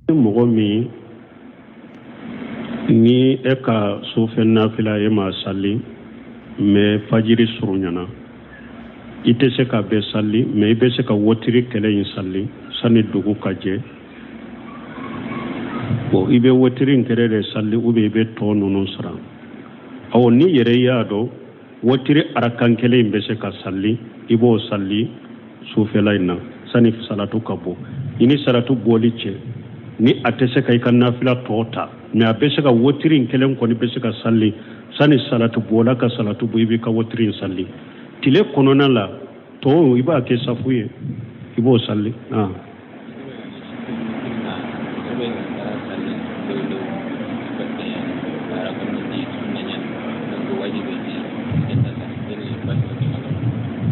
mɔgɔ min ni e ka sofɛn nafila e ma sali mais fajiri surunyana i tɛ se ka bɛɛ sali mais i bɛ se ka wotiri kɛlɛ in sali sani dugu ka jɛ bon i bɛ wotiri in kɛlɛ de sali ou bien i bɛ tɔ ninnu sara awɔ ni yɛrɛ y'a dɔn wotiri arakan kɛlɛ in bɛ se ka sali i b'o sali sofɛla in na sani salatu ka bɔ i ni salatu bɔli cɛ ni a tɛ se ka i ka nafila tɔ ta mais a bɛ se ka wotiri in kelen kɔni bɛ se ka sali sani salatu bɔla ka salatu bɔ i bɛ ka wotiri in sali tile kɔnɔna la tɔw i b'a kɛ safu ye i b'o sali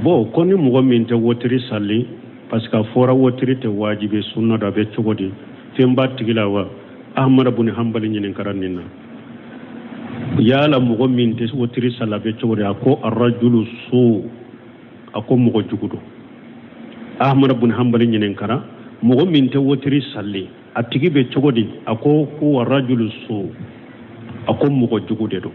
bon ko ni mɔgɔ min tɛ wotiri sali parce que a fɔra wotiri tɛ wajibi sunna da bɛ cogo di fɛn b'a tigi la wa ahmad ibn hanbali ɲininkara nin na yala mɔgɔ min tɛ wotiri sali a bɛ cogo di a ko arrajulu su a ko mɔgɔ jugu don ahmad ibn hanbali ɲininkara mɔgɔ min tɛ wotiri sali a tigi bɛ cogo di a ko arrajulu su a ko mɔgɔ jugu de don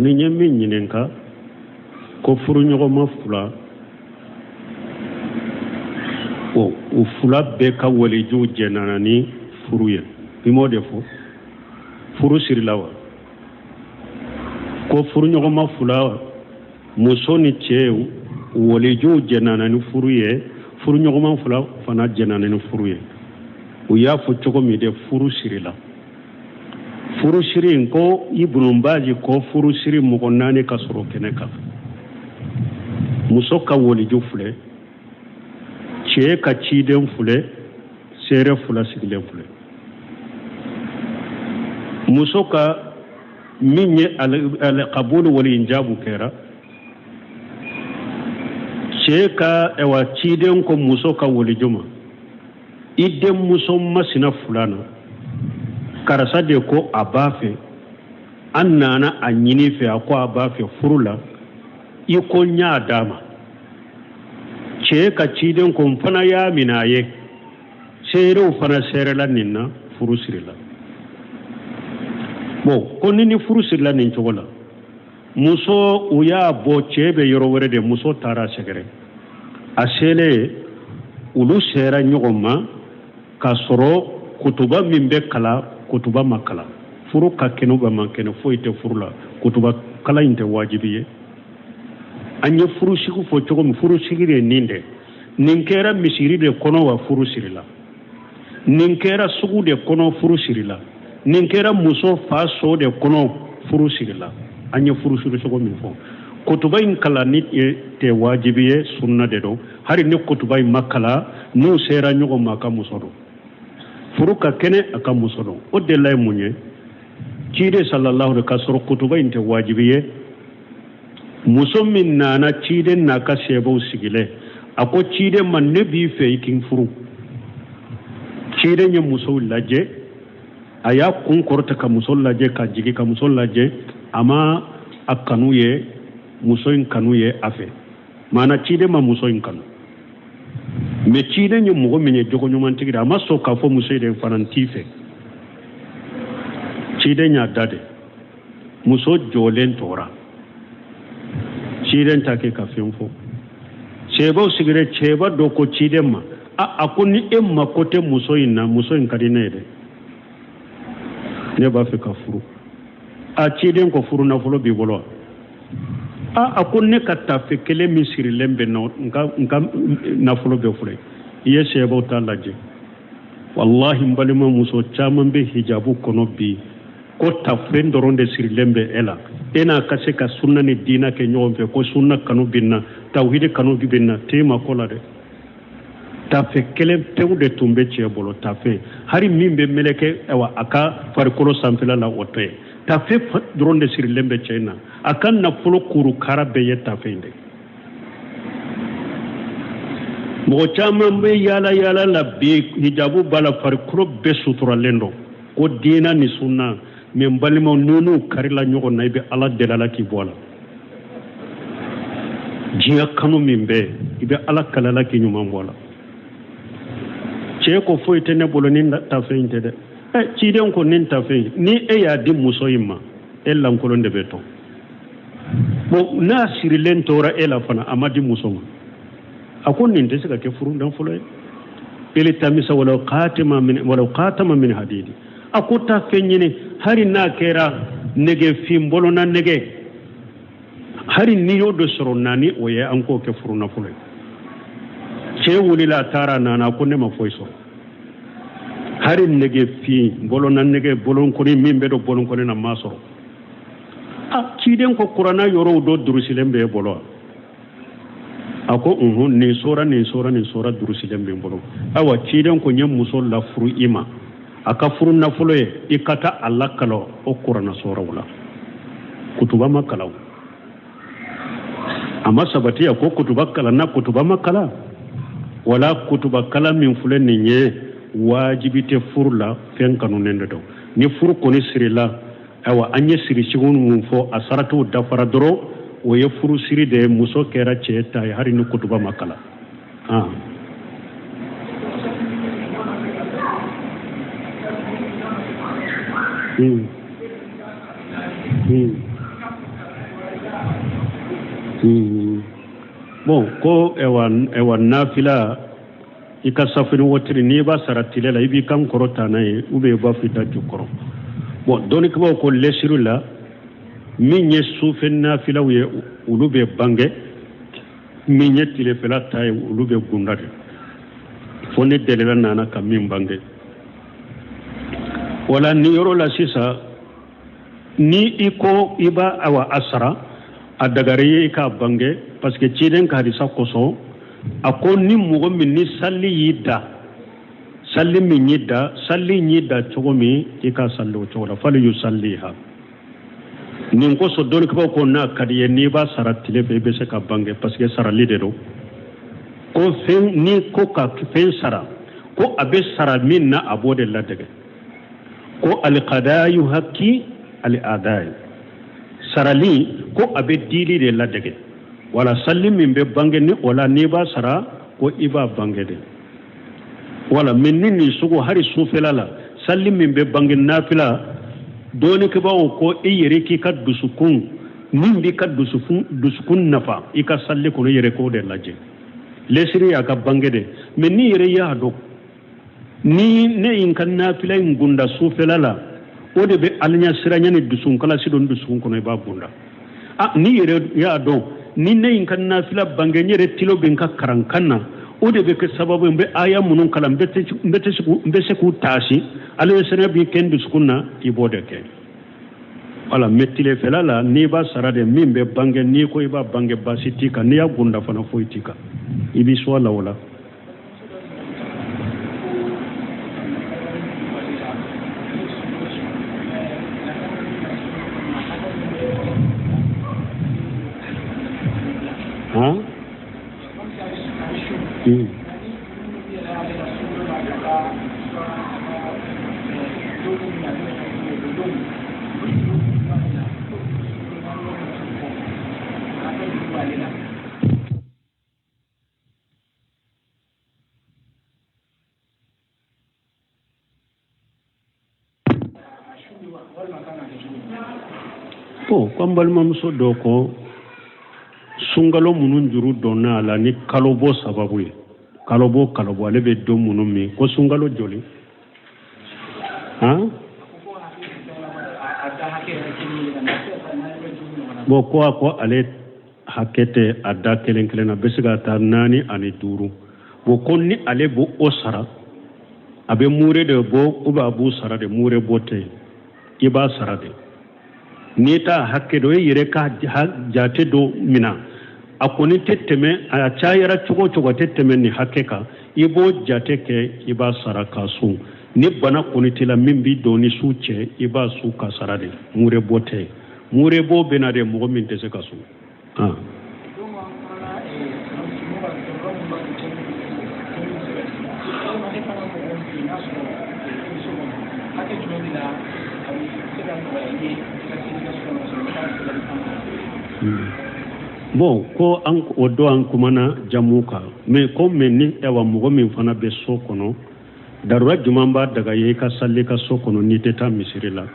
ni ɲɛ min ɲininka ko furuɲɔgɔnma fila u fila bɛɛ ka walijuw jɛnana ni furu ye i m'o de fɔ furu sirila wa ko furuɲɔgɔnma fila muso ni cɛ walijuw jɛnana ni furu ye furuɲɔgɔnma fila fana jɛnana ni furu ye u y'a fɔ cogo min de furu sirila furu siri in ko Ibn Bazi ko furu siri mɔgɔ 4 ka sɔrɔ kɛnɛ kan muso ka waliju filɛ cɛ ka ciden filɛ seere fila sigilen filɛ muso ka min ye al-qabul wal injabu kɛra cɛ ka ciden ko muso ka waliju ma i den muso masina fulana karasa de ko a b'a fɛ an nana a ɲini fɛ a ko a b'a fɛ furu la i ko n y'a d'a ma cɛ ka ciden ko n fana y'a minɛ a ye seerew fana seerela nin na furu sirila bon ko ni furu sirila nin cogo la muso u y'a bɔ cɛ bɛ yɔrɔ wɛrɛ de muso taara sɛgɛrɛ a selen olu sera ɲɔgɔn ma k'a sɔrɔ kutuba min bɛ kalan kutuba ma kalan furu ka kɛnɛ ba man kɛnɛ foyi tɛ furu la kutuba kalan in tɛ wajibi ye an ye furu sigi fɔ cogo min furu sigi de nin dɛ nin kɛra misiri de kɔnɔ wa furu sirila nin kɛra sugu de kɔnɔ furu sirila nin kɛra muso fa so de kɔnɔ furu sirila an ye furu sigi cogo min fɔ kutuba in kalan ni tɛ wajibi ye sunna de don hari ni kutuba in ma kalan n'u sera ɲɔgɔn ma a ka muso don furu ka kɛnɛ a ka muso don o de la ye mun ye ciden sallallahu alaihi ka sɔrɔ kutuba in tɛ wajibi ye muso min nana ciden n'a ka sɛbɛw sigilen a ko ciden ma ne b'i fɛ i k'i furu ciden ye musow lajɛ a y'a kun kɔrɔta ka muso lajɛ ka jigin ka muso lajɛ a ma a kanu ye muso in kanu ye a fɛ maana ciden ma muso in kanu mais ciden ye mɔgɔ min ye jogoɲumantigi de a ma sɔn k'a fɔ muso de fana t'i fɛ ciden y'a da de muso jɔlen tora ciden t'a kɛ ka fɛn fɔ cɛbaw sigira cɛba dɔ ko ciden ma a ko ni e mako tɛ muso in na muso in ka di ne ye dɛ ne b'a fɛ ka furu ciden ko furu nafolo b'i bolo a ko ne ka tafe kelen min sirilen bɛ n ka nafolo bɛ filɛ i ye sɛbaw ta lajɛ wallahi n balima muso caman bɛ hijabu kɔnɔ bi ko tafe dɔrɔn de sirilen bɛ e la e n'a ka se ka sunna ni diina kɛ ɲɔgɔn fɛ ko sunna kanu bɛ n na tawhidi kanu bɛ n na te ma ko la dɛ tafe kelen pewu de tun bɛ cɛ bolo tafe hari min bɛ meleke a ka farikolo sanfɛla la o tɛ tafe dɔrɔn de sirilen bɛ cɛ in na a ka nafolo kurukara bɛɛ ye tafe in de mɔgɔ caman bɛ yaala la bi hijabu b'a la farikolo bɛɛ suturalen don ko diina ni sunna mɛ n balimaw n'u karila ɲɔgɔn na i bɛ ala deli la k'i bɔ a la diɲɛ kanu min bɛ i bɛ ala kalala k'i ɲuman bɔ a la cɛ ko foyi tɛ ne bolo ni tafe in tɛ dɛ ciden ko nin tafe in ni e y'a di muso in ma e lankolon de bɛ tɔn bon n'a sirilen tora e la fana a ma di muso ma a ko nin tɛ se ka kɛ furu nafolo ye ele tamisa wala qatama min hadidi a ko tafe ɲini hari n'a kɛra nɛgɛ fin bolona nɛgɛ hari ni y'o dɔ sɔrɔ naani o ye an k'o kɛ furu nafolo ye cɛ wulila a taara nana a ko ne ma foyi sɔrɔ hari nɛgɛ fin bolona nɛgɛ bolonkɔni min bɛ dɔ bolonkɔni na ma sɔrɔ ciden ko kuranna yɔrɔw dɔ durusilen bɛ e bolo a ko nin sora durusilen bɛ n bolo awa ciden ko n ye muso lafuru i ma a ka furu nafolo ye i ka taa a lakala o kuranna sɔrɔw la kutuba ma kalan a ma sabati a ko kutuba kalan na kutuba ma kalan wala kutuba kalan min filɛ nin ye wajibi tɛ furu la fɛn kanunen de don ni furu kɔni sirila awa an ye sirisigiw mun fɔ a saratiw dafara dɔrɔn o ye furu siri de muso kɛra cɛ ta ye hali ni kutuba ma kalan bon ko ewa nafila i ka safini wotiri n'i b'a sara tile la i b'i kan kɔrɔ ta n'a ye ou bien i b'a fɔ i ta jukɔrɔ bon dɔnnikɛlaw ko lɛsiri la min ye sufɛ nafilaw ye olu bɛ bange min ye tilefɛla ta ye olu bɛ gunda de fo ne delila nana ka min bange wala ni yɔrɔ la sisan ni i ko i b'a a sara a dagari ye i k'a bange parce que ciden ka hadisa kosɔn a ko ni mɔgɔ min ni sali y'i da sali min y'i da cogo min i ka sali o cogo la fali yu sali ha nin kosɔn dɔnnikɛlaw ko n'a ka di ye n'i b'a sara tile fɛ i bɛ se ka bange parce que sarali de don ko fɛn ni ko ka fɛn sara ko a bɛ sara min na a b'o de ladege ko alikadayu haki ali adayi sarali ko a bɛ dili de ladege wala sali min bɛ bange ni o la n'i b'a sara ko i b'a bange de wala mɛ ni nin sugu hali sufɛla la sali min bɛ bange nafila dɔɔnikɛbaaw ko i yɛrɛ k'i ka dusukun min b'i ka dusukun nafa i ka sali kɔnɔ i yɛrɛ k'o de lajɛ lɛsiri y'a ka bange de mɛ n'i yɛrɛ y'a dɔn ni ne ye n ka nafila in gunda sufɛla la o de bɛ aliɲasiranya ni dusukunkalasi don dusukun kɔnɔ i b'a gunda n'i yɛrɛ y'a dɔn ni ne ye n ka nafila bange n yɛrɛ tilo bɛ n ka karankan na o de bɛ kɛ sababu ye n bɛ aya minnu kalan n bɛ se k'u taasi aliɲasiranya b'i kɛ n dusukun na i b'o de kɛ wala mɛ tilefɛla la n'i b'a sara de min bɛ bange n'i ko i b'a bange baasi t'i kan n'i y'a gunda fana foyi t'i kan i b'i sɔ a la o la ko an balimamuso dɔ ko sunkalo minnu juru dɔnna a la ni kalobɔ sababu ye kalobɔ ale bɛ don minnu min ko sunkalo joli bon ko ale hakɛ tɛ a da kelen kelen na bɛ se ka taa 4 ani 5 bon ko ni ale b'o sara a bɛ mure de bɔ ou bien a b'u sara de mure bɔ tɛ i b'a sara de n'i ta hakɛ dɔ i yɛrɛ ka jate dɔ mina a koni tetteme a cayara cogo cogo tetteme ni hakeka ibo jate ke iba sara kasu ni bana koni tila min bi doni su ce iba su ka sara de mure bote mure bo bena de mo min tese kasu bon ko an o do an kumana jamuka mais comme ni ewa mo min fana be so kono darura jumamba daga ye ka salle ka so kono ni teta misirila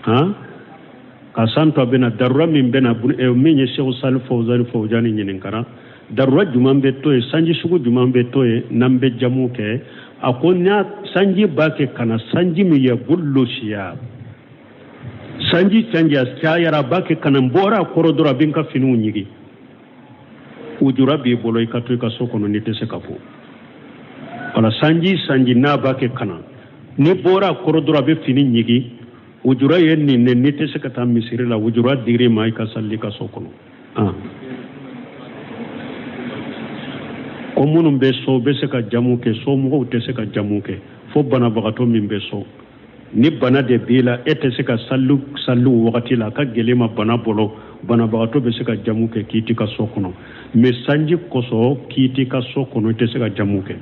ka santo bena darura min bena min ye Cheikh Salih Fawzani nyinin kara darura jumambe to e sanji sugu jumambe to e nambe jamuke akonya sanji bake kana sanji mi ya bullo shiya sanji askayara bake kana mbora korodora binka finu nyigi ujura bi bolo ikatu ka sokono nitese kafu wala sanji na bake kana ni bora korodora be fini nyigi ujura yenni ne nitese kata misiri la ujura dire mai ka salli ka sokono komunum be so be se ka jamuke so mo tese ka jamuke fo bana bagato min be so ni bana de bila etese ka sallu wakati la ka gelema bana bolo bana bagato be se ka jamuke kiti ka sokono me sanji koso kiti ka sokono etese ka jamuke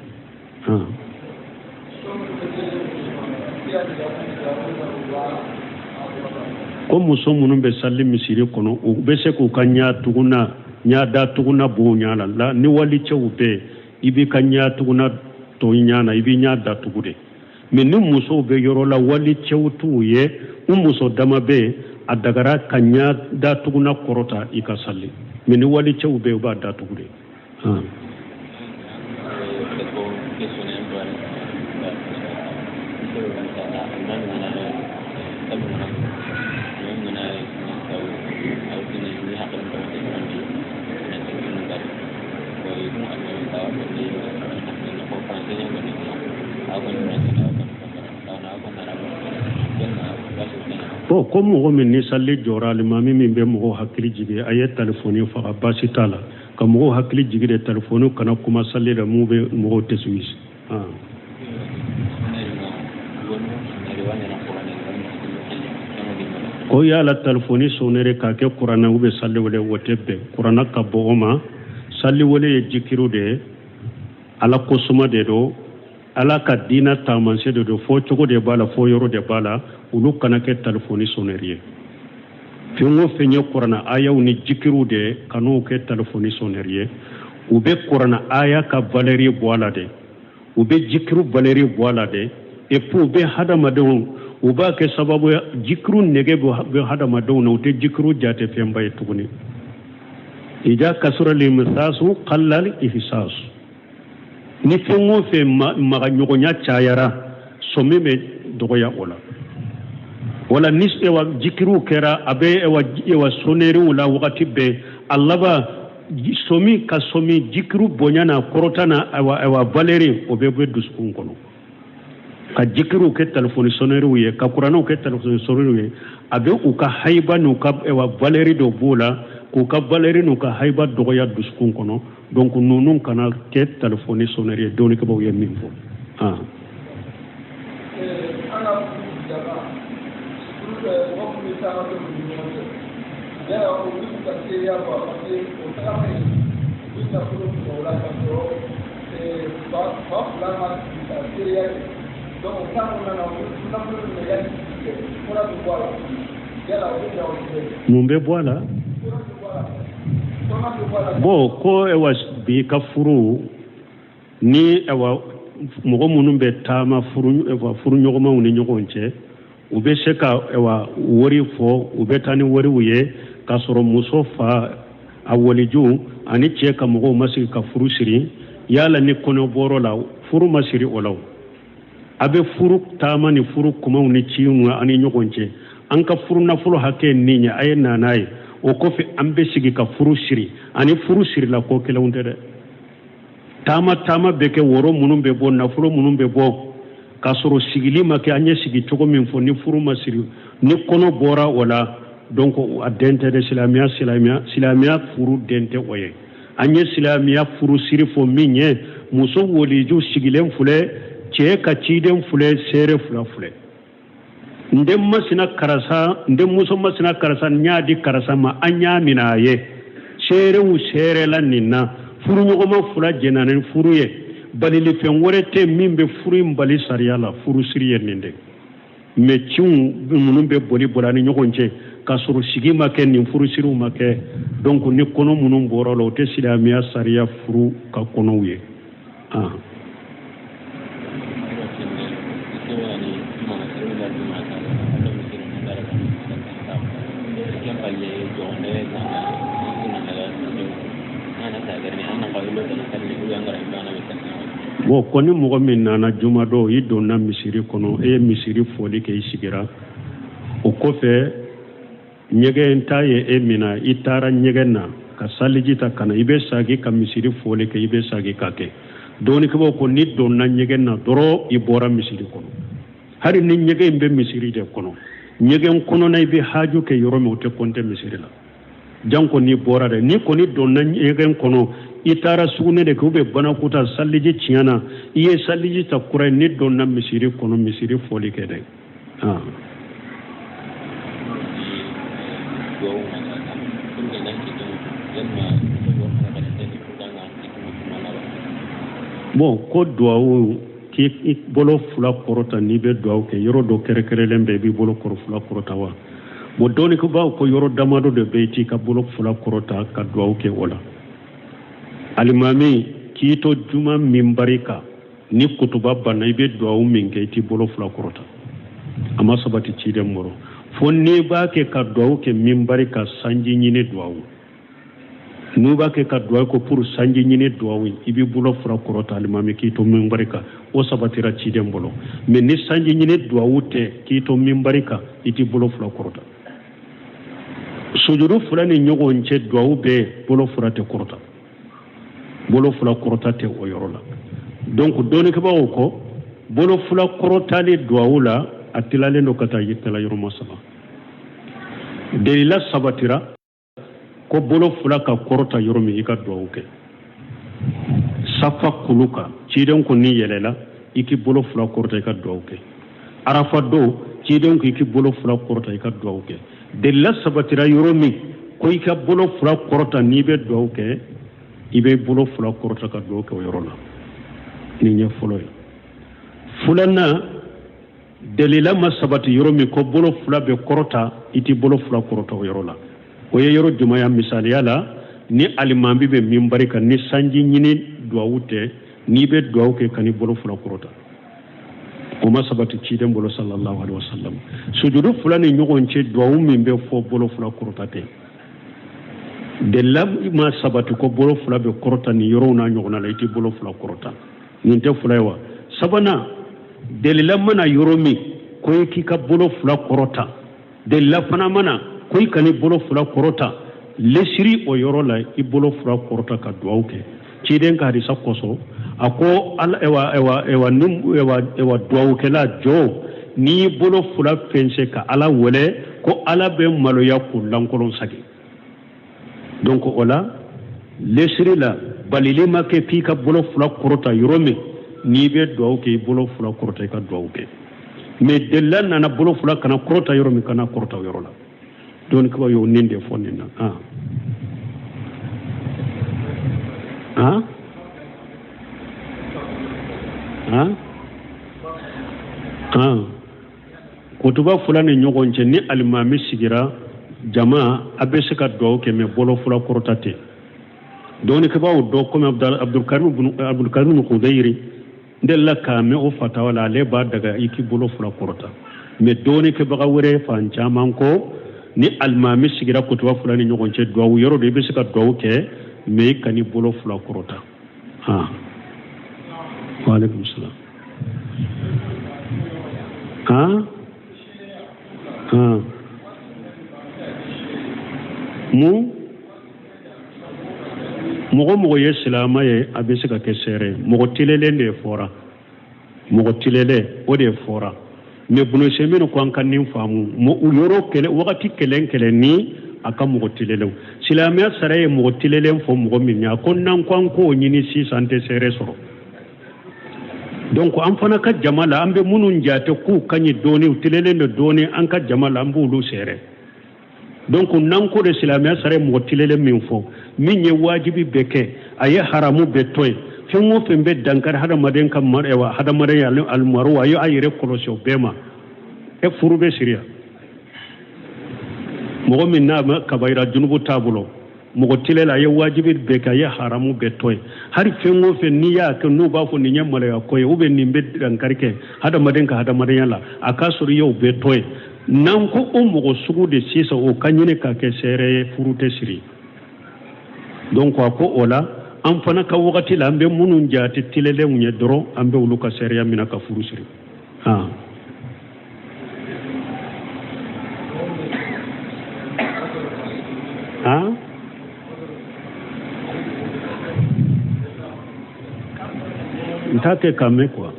ko muso munun be salli misiri kono u be se ko kanya tuguna nya da tuguna bo nya la ni wali chewbe ibi kanya tuguna to nya na ibi nya da tugude mais ni muso be yoro la wali chewtu ye muso dama be adagara kanya da tuguna korota ikasalli mais ni wali chewbe ba da tugude ko mo min ni salli joral mami min be mo hakili jige ayet telephone fa basi tala ka mo hakili jige de telephone kana kuma salli da mu be mo teswis ko ya la telephone sonere ka ke qur'ana ube salli wala wotebe qur'ana ka booma salli wala jikiru de ala ko suma de do ala ka dina tamanse de do fo chogo de bala fo yoro de bala ulu kana ke telefoni soneriye fengo fenye qur'ana aya uni jikiru de kanu ke telefoni soneriye ube qur'ana aya ka valeri boala de ube jikiru valeri boala de e pu be hada madon uba ke sababu jikiru nege be hada madon no te jikiru jate femba etuguni ija kasura limsasu qallal ihsas ni fengo fe maga nyogonya chayara someme dogoya wala nis ewa jikiru kera abe ewa soneri wala wakati be allaba somi ka somi jikiru bonyana korotana ewa valeri obebe duskun kono ka jikiru ke telefoni soneri wiye ka kurano ke telefoni soneri wiye abe uka haiba nuka ewa valeri do bola kuka valeri nuka haiba dogoya duskun kono donc nunun kana ke telefoni soneri doni ke bawo yemimbo Mumbe boala bo ko ewa bi ka furu ni ewa mogo munun be tama furu nyogoma uni nyogonche ube seka ewa wori fo ube tani wori uye kasoro muso fa awoliju ani cheka mogo masiri ka furu siri yala ni kono boro la furu masiri olaw abe furu tama ni furu kuma uni chiunga ani nyogonche anka furu na furu hake ninya aye nanaye o kofi ambe sigi ka furu siri ani furu siri la ko kela untere tama beke woro munun be bo na furu munun be bo kasoro sigili make anye sigi togo min fo ni furu masiri ni kono bora wala donc a dente de silamiya furu dente oye anye silamiya furu siri fo minye muso woliju sigilen fule cɛ ka ciden fule sere fula fule ndem masina karasa ndem muso masina karasa nyaadi karasa ma anya mina ye sere la ninna furu nyogoma fula jenanen furu ye balili fen worete mimbe furu mbali sariya la furu siri ye ninde me ciun munun be boli bolani nyogonje ka suru sigi make nin furu siru make donc ni kono munun borolo o te silamiya sariya furu ka kono ye bon koni mɔgɔ min nana juma dɔ i donna misiri kɔnɔ e ye misiri foli kɛ i sigira o kɔfɛ ɲɛgɛn ta ye e mina i taara ɲɛgɛn na ka saliji ta kana i bɛ sagi ka misiri foli kɛ i bɛ sagi ka kɛ dɔɔnikɛbaw ko ni donna ɲɛgɛn na dɔrɔn i bɔra misiri kɔnɔ hali ni ɲɛgɛn bɛ misiri de kɔnɔ ɲɛgɛn kɔnɔna i bɛ haju kɛ yɔrɔ min o tɛ kɔnte misiri la janko ni bɔra dɛ ni kɔni donna ɲɛgɛn kɔnɔ i taara sugunɛ de kɛ u bɛ banakuta saliji tiɲɛna i ye saliji ta kura ye ni donna misiri kɔnɔ misiri foli kɛ dɛ bon ko duwawu k'i bolo fila kɔrɔta n'i bɛ duwawu kɛ yɔrɔ dɔ kɛrɛkɛrɛnlen bɛ i b'i bolo fila kɔrɔta wa bon dɔɔni ko bawo ko yɔrɔ damadɔ de bɛ i t'i ka bolo fila kɔrɔta ka duwawu kɛ o la alimami k'i to juma minbari kan ni kutuba banna i bɛ duwawu min kɛ i t'i bolo fila kɔrɔta a ma sabati ciden bɔrɔ fo n'i b'a kɛ ka duwawu kɛ minbari kan sanji ɲini duwawu n'u b'a kɛ ka duwawu ko pour sanji ɲini duwawu i b'i bolo fila kɔrɔta alimami k'i to minbari kan o sabatira ciden bɔrɔ mais ni sanji ɲini duwawu tɛ k'i to minbari kan i t'i bolo fila kɔrɔta sujudu fila ni ɲɔgɔn cɛ duwawu bɛɛ bolo fila tɛ kɔrɔta bolo fila kɔrɔta tɛ o yɔrɔ la donc dɔɔnikɛbagaw kɔ bolo fila kɔrɔtali duwawu la a tilalen don ka taa yitala yɔrɔma saba delila sabatira ko bolo fila ka kɔrɔta yɔrɔ min i ka duwawu kɛ safa kulu kan ciden ko ni yɛlɛla i k'i bolo fila kɔrɔta i ka duwawu kɛ arafa don ciden ko i k'i bolo fila kɔrɔta i ka duwawu kɛ delila sabatira yɔrɔ min ko i ka bolo fila kɔrɔta n'i bɛ duwawu kɛ i bɛ bolo fila kɔrɔta ka duwawu kɛ o yɔrɔ la nin ye fɔlɔ ye filanan delila ma sabati yɔrɔ min ko bolo fila bɛ kɔrɔta i t'i bolo fila kɔrɔta o yɔrɔ la o ye yɔrɔ jumɛn ya misaliya la ni alimami bɛ minbari kan ni sanji ɲini duwawu tɛ n'i bɛ duwawu kɛ ka n'i bolo fila kɔrɔta o ma sabati ciden bolo sallallahu alaihi wasallam sujudu fila ni ɲɔgɔn cɛ duwawu min bɛ fɔ bolo fila kɔrɔta tɛ delila ma sabati ko bolo fila bɛ kɔrɔta ni yɔrɔw n'a ɲɔgɔnna la i t'i bolo fila kɔrɔta nin tɛ fila ye wa sabanan delila mana yɔrɔ min ko i k'i ka bolo fila kɔrɔta delila fana mana ko i ka n'i bolo fila kɔrɔta lesiri o yɔrɔ la i bolo fila kɔrɔta ka duwawu kɛ ciden ka hadisa kɔsɔn a ko ewa duwawukɛla jɔ n'i y'i bolo fila fɛnsɛ ka ala wele ko ala bɛ maloya k'o lankolon sagi donc o la lesiri la balili ma kɛ k'i ka bolo fila kɔrɔta yɔrɔ min n'i bɛ duwawu kɛ i bolo fila kɔrɔta i ka duwawu kɛ mais delila nana bolo fila kana kɔrɔta yɔrɔ min kana kɔrɔta o yɔrɔ la donc kibaru y'o nin de fɔ nin na kutuba fila ni ɲɔgɔn cɛ ni alimami sigira jama a bɛ se ka duwawu kɛ mais bolo fila kɔrɔta tɛ dɔɔnikɛbagaw dɔ comme abdulkarim khudayri n delila k'a mɛn o fatawa la ale b'a daga i k'i bolo fila kɔrɔta mais dɔɔnikɛbaga wɛrɛ fan caman ko ni alimami sigira kutuba fila ni ɲɔgɔn cɛ duwawu yɔrɔ dɔ i bɛ se ka duwawu kɛ mais i ka n'i bolo fila kɔrɔta waaleykum salaam mɔgɔ mɔgɔ ye silama ye a bɛ se ka kɛ seere mɔgɔ tilelen de fɔra mɔgɔ tilelen o de fɔra me bunu semeno ko an kan nin famu mo yoro kele wakati kelen ni aka mo tilelew silamiya saraye mo tilelen fo mo min ya kon nan kon ko nyini si sante sere soro donc an fana ka jamala an be munun jate ku kanyi doni tilelen de doni an ka jamala an bulu sere donc nan ko de silamiya saraye mo tilelen min fo min ye wajibi beke aye haramu betoy fengo fembe dankar hada maden kam marewa hada maden al marwa yo ayire kolosio bema e furube siria mogo min na kabaira junubu tabulo mogo tilela ye wajibi be ka ye haramu be toy hari fengo fe ni ya ke no ba fo ni nyamale ya koye ube ni be dankar ke hada maden ka hada maden yala aka sori yo be toy nan ko o mogo sugu de sisa o kanyine ka ke sere furute siri donc ko ola an fana ka wakati la an bɛ minnu jate tilelenw ye dɔrɔn an bɛ olu ka sariya mina ka furu siri n t'a kɛ ka mɛn quoi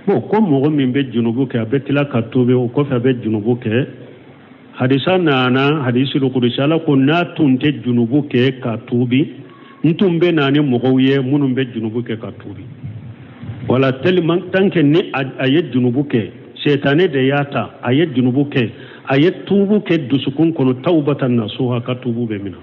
bon ko mɔgɔ min bɛ junubu kɛ a bɛ tila ka tobe o kɔfɛ a bɛ junubu kɛ hadisa nana hadisi do kudusi ala ko n'a tun tɛ junubu kɛ ka tubi n tun bɛ na ni mɔgɔw ye minnu bɛ junubu kɛ ka tubi wala tellement tant que ni a ye junubu kɛ setane de y'a ta a ye junubu kɛ a ye tubu kɛ dusukun kɔnɔ tawbatan nasuha ka tubu bɛ mina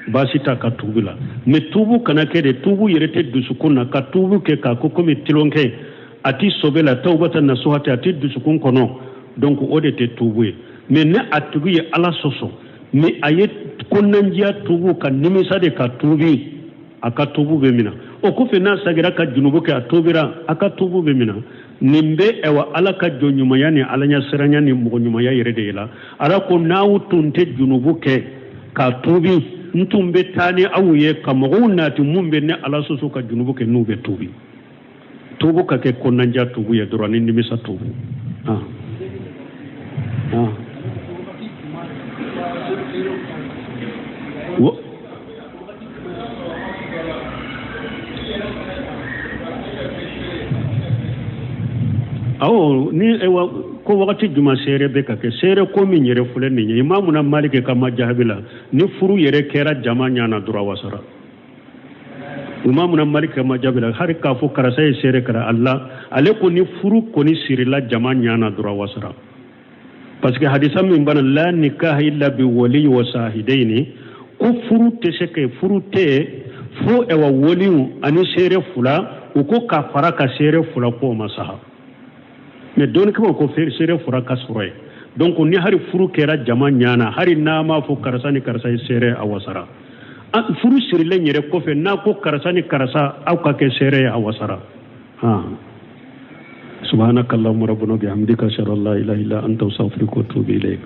baasi ta ka tubu la mais tubu kana kɛ de tubu yɛrɛ tɛ dusukun na ka tubu kɛ k'a ko komi tilonkɛ ati sobela tawbatan nasuhati ati dusukun kono donc o de te tubu ye mais ne a tubu ye ala soso mais a ye konnanjiya tubu ka nimisa de ka tubi a ka tubu be mina o kɔfɛ n'a sagira ka junubu kɛ a tubira a ka tubu be mina nin bɛ ɛwa ala ka jɔ ɲumanya ni ala ɲɛ siranya ni mɔgɔ ɲumanya yɛrɛ de la ala ko n'aw tun tɛ junubu kɛ ka tubi n tun bɛ taa ni aw ye ka mɔgɔw nati mun bɛ ne ala soso ka junubu kɛ n'u bɛ tubi tubu ka kɛ konnandiya tubu ye dɔrɔn ni nimisa tubu awo ni ewa ko wakati juma sere be ka kɛ sere ko min yɛrɛ filɛ nin ye imamu na malike ka majahabi la ni furu yɛrɛ kɛra jama ɲana dɔrɔn wasara imamu na malike ka majahabi la hari k'a fɔ karisa ye sere kɛra Allah ale ko ni furu kɔni sirila jama ɲana dɔrɔn wasara parce que hadisa min bana la nikaha illa bi wali wa sahidaini ko furu tɛ se ka furu tɛ fo ewa waliyu ani sere fula u ko ka fara ka sere fula ko masaha mais doni kama ko sere fura ka sɔrɔ ye donc ni hari furu kɛra jama ɲana hari n'a ma fɔ karisa ni karisa ye sere a wasara furu sirilen yɛrɛ kɔfɛ n'a ko karisa ni karisa aw ka kɛ sere ye a wasara سبحانك اللهم ربنا بحمدك اشهد ان لا اله الا انت استغفرك واتوب اليك